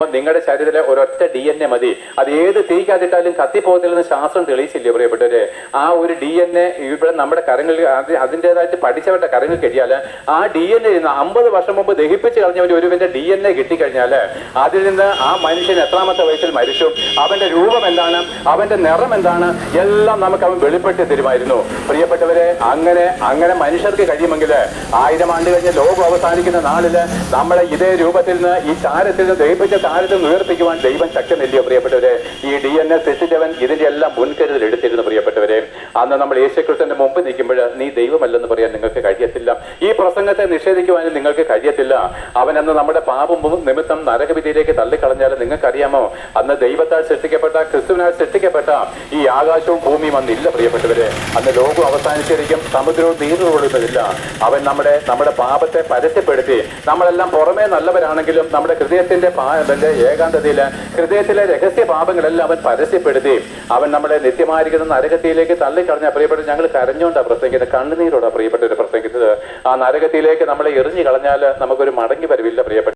നിങ്ങളുടെ ശരീരത്തിലെ ഒരൊറ്റ DNA മതി. അത് ഏത് തീക്കാതിട്ടാലും കത്തിപ്പോകത്തില്ലെന്ന് ശാസ്ത്രം തെളിയിച്ചില്ലേ പ്രിയപ്പെട്ടവരെ? ആ ഒരു DNA ഇവിടെ നമ്മുടെ കരങ്ങളിൽ അതിൻ്റെതായിട്ട് പഠിച്ചവരുടെ കരങ്ങൾ കിട്ടിയാൽ ആ DNA 50 വർഷം മുമ്പ് ദഹിപ്പിച്ച് കളഞ്ഞവന് ഒരുവിന്റെ DNA കിട്ടിക്കഴിഞ്ഞാൽ അതിൽ നിന്ന് ആ മനുഷ്യൻ എത്രാമത്തെ വയസ്സിൽ മരിച്ചു, അവന്റെ രൂപം എന്താണ്, അവന്റെ നിറം എന്താണ്, എല്ലാം നമുക്ക് അവൻ വെളിപ്പെടുത്തി തരുമായിരുന്നു. പ്രിയപ്പെട്ടവരെ, അങ്ങനെ മനുഷ്യർക്ക് കഴിയുമെങ്കിൽ 1000 ആണ്ട് കഴിഞ്ഞ് ലോകം അവസാനിക്കുന്ന നാളില് നമ്മളെ ഇതേ രൂപത്തിൽ നിന്ന് ഈ ചാരത്തിൽ നിന്ന് ദഹിപ്പിച്ച ചാരത്തിൽ നിന്ന് ഉയർപ്പിക്കുവാൻ ദൈവം ശക്തനല്ലയോ പ്രിയപ്പെട്ടവരെ? ഈ DNA സൃഷ്ടിച്ചവൻ ഇതിന്റെ എല്ലാം മുൻകരുതൽ എടുത്തിരുന്നു പ്രിയപ്പെട്ടവരെ. അന്ന് നമ്മൾ യേശുക്രിസ്തുവിന്റെ മുമ്പ് നിൽക്കുമ്പോൾ നീ ദൈവമല്ലെന്ന് പറയാൻ നിങ്ങൾക്ക് കഴിയത്തില്ല. ഈ പ്രസംഗത്തെ നിഷേധിക്കുവാനും നിങ്ങൾക്ക് കഴിയത്തില്ല. അവനെന്ന് നമ്മുടെ പാപം നിമിത്തം നരകവിധിയിലേക്ക് തള്ളിക്കളഞ്ഞാൽ നിങ്ങൾക്കറിയാമോ, അന്ന് ദൈവത്താൽ സൃഷ്ടിക്കപ്പെട്ട ക്രിസ്തുവിനാൽ സൃഷ്ടിക്കപ്പെട്ട ഈ ആകാശവും ഭൂമിയും അന്നില്ല പ്രിയപ്പെട്ടവരെ. അന്ന് ലോകം അവസാനിച്ചിരിക്കും, സമുദ്രവും നീറുകൊള്ളുന്നതില്ല. അവൻ നമ്മുടെ പാപത്തെ പരസ്യപ്പെടുത്തി നമ്മളെല്ലാം പുറമേ നല്ലവരാണെങ്കിലും നമ്മുടെ ഹൃദയത്തിന്റെ ഏകാന്തതയില് ഹൃദയത്തിലെ രഹസ്യ പാപങ്ങളെല്ലാം അവൻ പരസ്യപ്പെടുത്തി അവൻ നമ്മളെ നിത്യമായിരിക്കുന്ന നരകത്തിയിലേക്ക് തള്ളിക്കളഞ്ഞ പ്രിയപ്പെട്ട ഞങ്ങൾ കരഞ്ഞുകൊണ്ടാ പ്രസംഗിക്കുന്നത്, കണ്ണുനീരോടാ പ്രിയപ്പെട്ടവർ പ്രസംഗിച്ചത്. ആ നരകത്തിലേക്ക് നമ്മളെ എറിഞ്ഞു കളഞ്ഞാൽ നമുക്കൊരു മടങ്ങി വരവില്ല പ്രിയപ്പെട്ട.